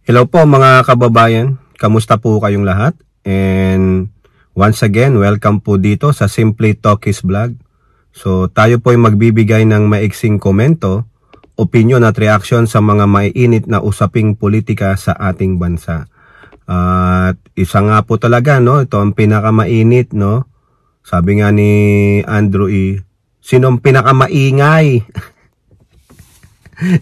Hello po mga kababayan, kamusta po kayong lahat? And once again, welcome po dito sa Simply Talkies Vlog. So tayo po ay magbibigay ng maiksing komento, opinion at reaction sa mga maiinit na usaping politika sa ating bansa. At isa nga po talaga, no, ito ang pinakamainit, no? Sabi nga ni Andrew E., sinong pinakamaingay?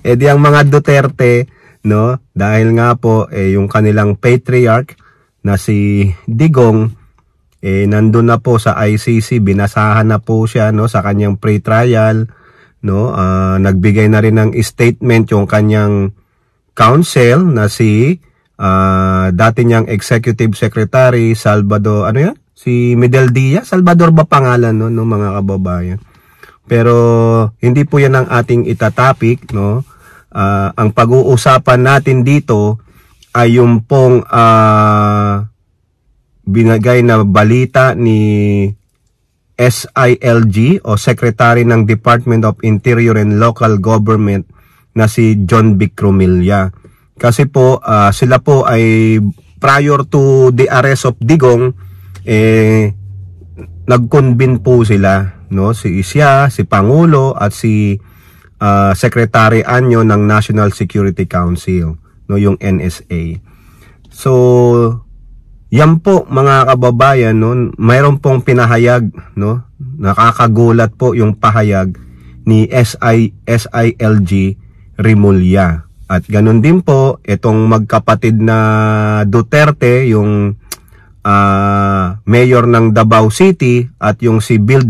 Eh di ang mga Duterte, no, dahil nga po yung kanilang patriarch na si Digong nandun na po sa ICC, binasahan na po siya, no, sa kanyang pre-trial, no. Nagbigay na rin ng statement yung kanyang counsel na si dati niyang executive secretary Salvador, ano yan, si Medel Diaz, Salvador ba pangalan, no, mga kababayan. Pero hindi po yan ang ating itatopic, no. Ang pag-uusapan natin dito ay yung pong binagay na balita ni SILG o Secretary ng Department of Interior and Local Government na si John Vic Rumilla. Kasi po sila po ay prior to the arrest of Digong, nag-convene po sila, no, si Pangulo at si Secretary Anyo ng National Security Council, no, yung NSA. So yan po mga kababayan, no, mayroon pong pinahayag, no, nakakagulat po yung pahayag ni SILG Rimulya. At ganun din po itong magkapatid na Duterte, yung mayor ng Davao City, at yung si Build,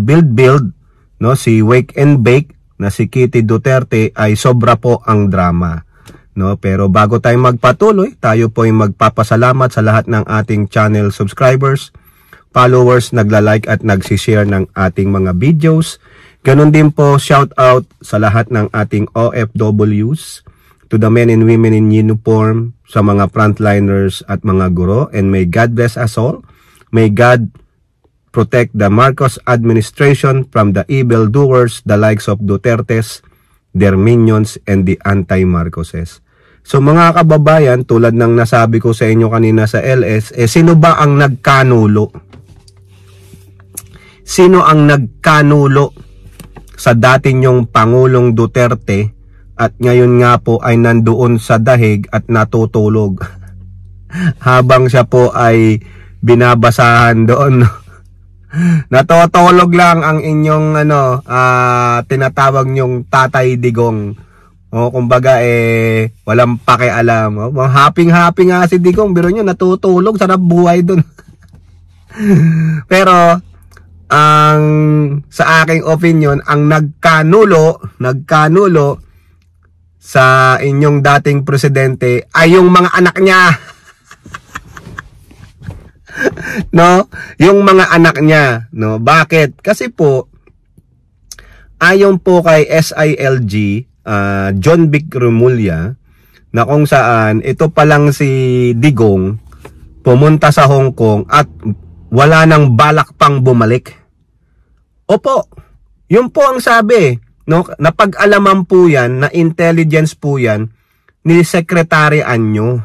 no, si Wake and Bake na si Kitty Duterte, ay sobra po ang drama, no. Pero bago tayo magpatuloy, tayo po ay magpapasalamat sa lahat ng ating channel subscribers, followers, nagla-like at nagsishare ng ating mga videos. Ganun din po, shout out sa lahat ng ating OFWs, to the men and women in uniform, sa mga frontliners at mga guro, and may God bless us all. May God protect the Marcos administration from the evildoers, the likes of Dutertes, their minions, and the anti-Marcoses. So mga kababayan, tulad ng nasabi ko sa inyo kanina sa LS, sino ba ang nagkanulo? Sino ang nagkanulo sa dati nyong Pangulong Duterte at ngayon nga po ay nandoon sa dahig at natutulog habang siya po ay binabasahan doon? Natutulog lang ang inyong tinatawag nyong Tatay Digong. O kumbaga walang pakialam. Happy nga si Digong, biro nyo natutulog, sarap buhay doon. Pero sa aking opinion, ang nagkanulo sa inyong dating presidente ay yung mga anak niya. No, yung mga anak niya, no. Bakit? Kasi po ayon po kay SILG John Vic Rumilla, na kung saan ito pa lang si Digong pumunta sa Hong Kong at wala nang balak pang bumalik. Opo, yun po ang sabi, no. Napag-alaman po yan, na intelligence po yan ni Secretary Anyo,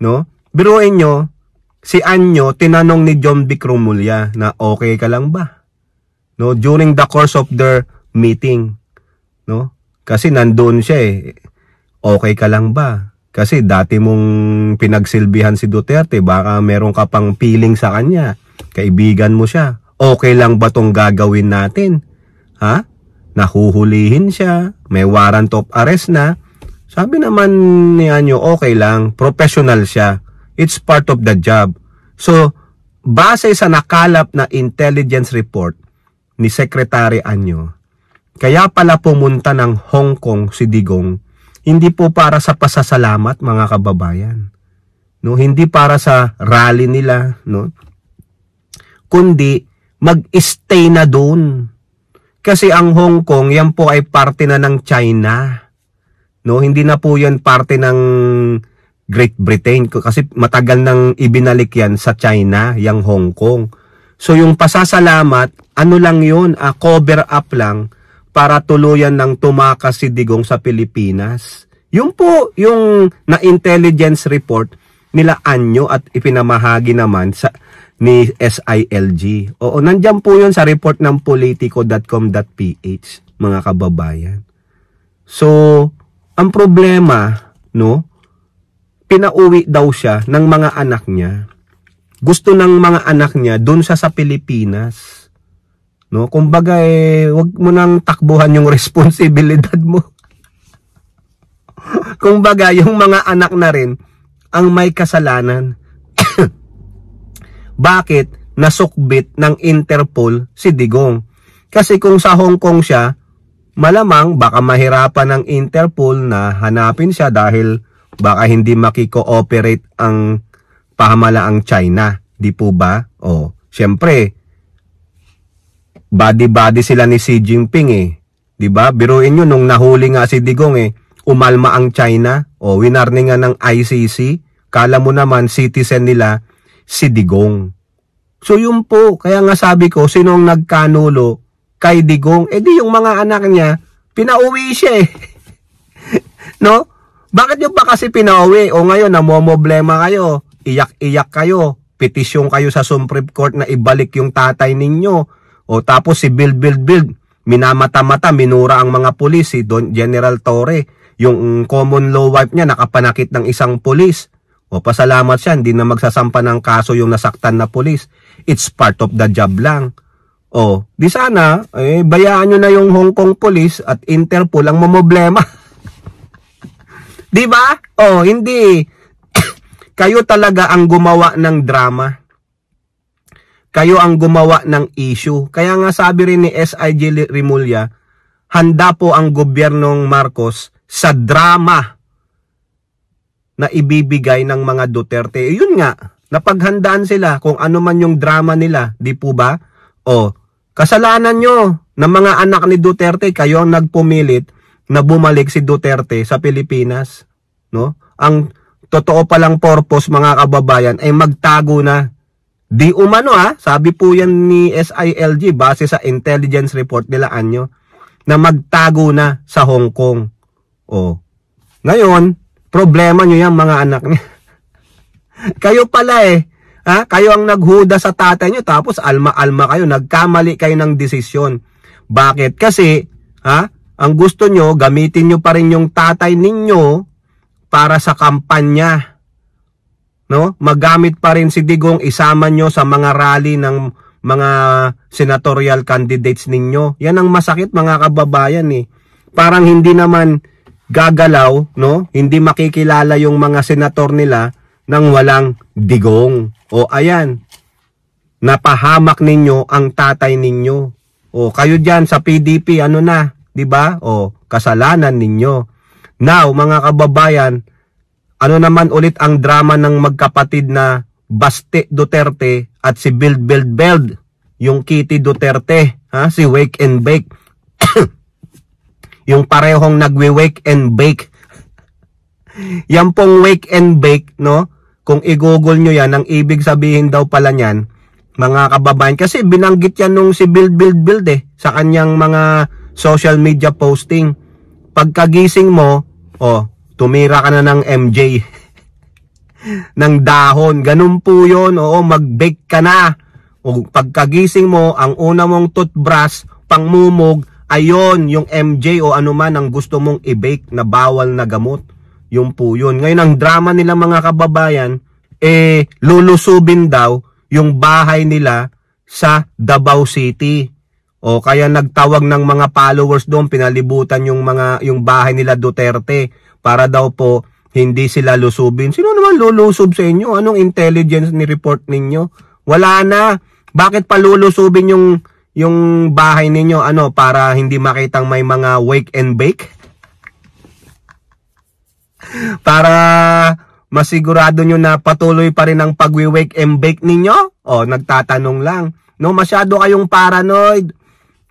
no. Biruin nyo, si Anyo tinanong ni John Vic Rumilla na okay ka lang ba, no, during the course of their meeting, no. Kasi nandoon siya okay ka lang ba? Kasi dati mong pinagsilbihan si Duterte, baka meron ka pang feeling sa kanya, kaibigan mo siya. Okay lang ba tong gagawin natin? Ha? Nahuhulihin siya, may warrant of arrest na. Sabi naman ni Anyo, okay lang, professional siya. It's part of the job. So, base sa nakalap na intelligence report ni Secretary Anyo, kaya pala pumunta ng Hong Kong si Digong, hindi po para sa pasasalamat mga kababayan, no, hindi para sa rally nila, no, kundi mag-stay na doon. Kasi ang Hong Kong, yan po ay parte na ng China, no, hindi na po yan parte ng Great Britain, kasi matagal nang ibinalik yan sa China, yung Hong Kong. So yung pasasalamat, ano lang yun, cover up lang para tuluyan ng tumakas si Digong sa Pilipinas. Yung po, yung na-intelligence report nila Anyo at ipinamahagi naman sa ni SILG. Oo, nandyan po yun sa report ng politico.com.ph, mga kababayan. So, ang problema, no, pinauwi daw siya ng mga anak niya. Gusto ng mga anak niya dun sa Pilipinas. No, kumbaga wag mo nang takbuhan yung responsibilidad mo. Kumbaga, yung mga anak na rin ang may kasalanan. Bakit nasukbit ng Interpol si Digong? Kasi kung sa Hong Kong siya, malamang baka mahirapan ng Interpol na hanapin siya dahil baka hindi makikooperate ang pamahalaang China. Di po ba? O, syempre, body-body sila ni Xi Jinping eh. Di ba? Biruin nyo nung nahuli nga si Digong eh, umalma ang China. O, winarning nga ng ICC. Kala mo naman, citizen nila, si Digong. So yun po, kaya nga sabi ko, sinong nagkanulo kay Digong? Eh di yung mga anak niya, pinauwi siya eh. No? Bakit nyo ba kasi pinauwi? O ngayon, namomoblema kayo, iyak-iyak kayo, petisyon kayo sa Supreme Court na ibalik yung tatay ninyo. O tapos si Build, minamata-mata, minura ang mga pulis, si Don General Torre, yung common law wife niya, nakapanakit ng isang pulis. O pasalamat siya, hindi na magsasampa ng kaso yung nasaktan na pulis. It's part of the job lang. O, di sana, bayaan nyo na yung Hong Kong Police at Interpol ang mamoblema. Di ba? O, hindi. Kayo talaga ang gumawa ng drama. Kayo ang gumawa ng issue. Kaya nga sabi rin ni SIG Rimulya, handa po ang gobyernong Marcos sa drama na ibibigay ng mga Duterte. Yun nga, napaghandaan sila kung ano man yung drama nila, di po ba? O, kasalanan nyo ng mga anak ni Duterte, kayo ang nagpumilit na bumalik si Duterte sa Pilipinas. No? Ang totoo palang purpose, mga kababayan, ay magtago na. Di umano sabi po yan ni SILG base sa intelligence report nila Anyo, na magtago na sa Hong Kong. O, ngayon, problema nyo yan mga anak niya. Kayo pala kayo ang naghuda sa tatay nyo tapos alma-alma kayo, nagkamali kayo ng desisyon. Bakit? Kasi, ang gusto nyo, gamitin nyo pa rin yung tatay ninyo para sa kampanya. No? Magamit pa rin si Digong, isama nyo sa mga rally ng mga senatorial candidates ninyo. Yan ang masakit mga kababayan eh. Parang hindi naman gagalaw, no? Hindi makikilala yung mga senator nila nang walang Digong. O ayan, napahamak ninyo ang tatay ninyo. O kayo diyan sa PDP, ano na, 'di ba? O kasalanan ninyo. Now, mga kababayan, ano naman ulit ang drama ng magkapatid na Baste Duterte at si Build, yung Kitty Duterte, si Wake and Bake. Yung parehong nagwe-wake and bake. Yan pong wake and bake, no? Kung i-google nyo yan, ang ibig sabihin daw pala niyan, mga kababayan, kasi binanggit yan nung si Build sa kanyang mga social media posting. Pagkagising mo, tumira ka na ng MJ. ng dahon. Ganun po yun, mag-bake ka na. O pagkagising mo, ang una mong toothbrush, pangmumog, ayon, yung MJ o anuman ang gusto mong i-bake na bawal na gamot. Yung po yun. Ngayon, ang drama nila mga kababayan, lulusubin daw yung bahay nila sa Davao City. O kaya nagtawag ng mga followers doon, pinalibutan yung bahay nila Duterte para daw po hindi sila lusubin. Sino naman lulusob sa inyo? Anong intelligence ni report ninyo? Wala na. Bakit pa lulusubin yung bahay ninyo, para hindi makitang may mga wake and bake? Para masigurado nyo na patuloy pa rin ang pag-wake and bake ninyo? Nagtatanong lang. No, masyado kayong paranoid.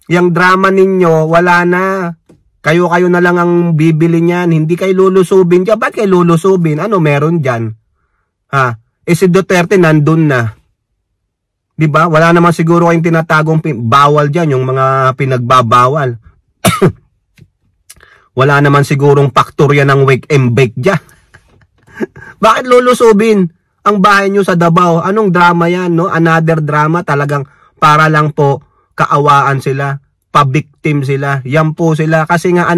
Yung drama ninyo, wala na. Kayo na lang ang bibili niyan. Hindi kayo lulusubin dyan. Ba't kayo lulusubin? Ano meron dyan? Si Duterte nandun na. Diba? Wala naman siguro kayong tinatagong bawal dyan, yung mga pinagbabawal. Wala naman sigurong faktorya ng wake and bake dyan. Bakit lulusubin ang bahay nyo sa Davao? Anong drama yan, no? Another drama, talagang para lang po kaawaan sila, pa-victim sila. Yan po sila. Kasi nga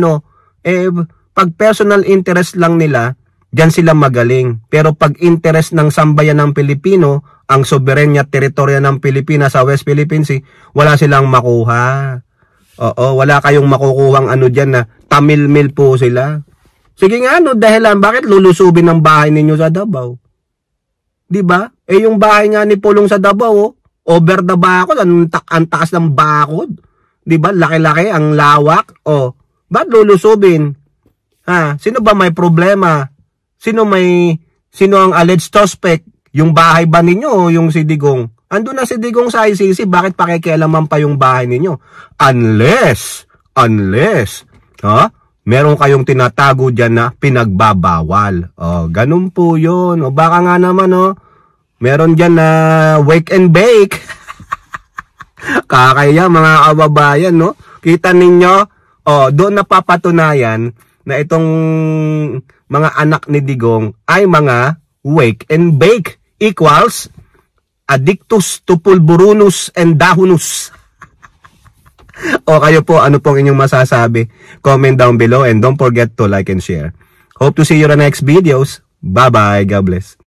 pag personal interest lang nila, dyan sila magaling. Pero pag interest ng sambayan ng Pilipino, ang soberenya teritorya ng Pilipinas sa West Philippine Sea, wala silang makuha. Oo, wala kayong makukuhang dyan na tamilmil po sila. Sige nga, dahilan, bakit lulusubin ang bahay ninyo sa Davao? Diba? Yung bahay nga ni Pulong sa Davao, over the bakod, ang taas ng bakod. Diba? Laki-laki, ang lawak. Ba't lulusubin? Sino ba may problema? Sino ang alleged suspect? Yung bahay ba ninyo o yung si Digong? Andun na si Digong sa ICC, bakit pakikialaman pa yung bahay ninyo? Unless, meron kayong tinatago dyan na pinagbabawal. Ganun po yun. Baka nga naman, meron dyan na wake and bake. Kakaya mga kababayan, no? Kita ninyo, doon napapatunayan na itong mga anak ni Digong ay mga wake and bake equals addictus to pulburunus and dahunus. O kayo po, ano pong inyong masasabi? Comment down below and don't forget to like and share. Hope to see you in the next videos. Bye-bye. God bless.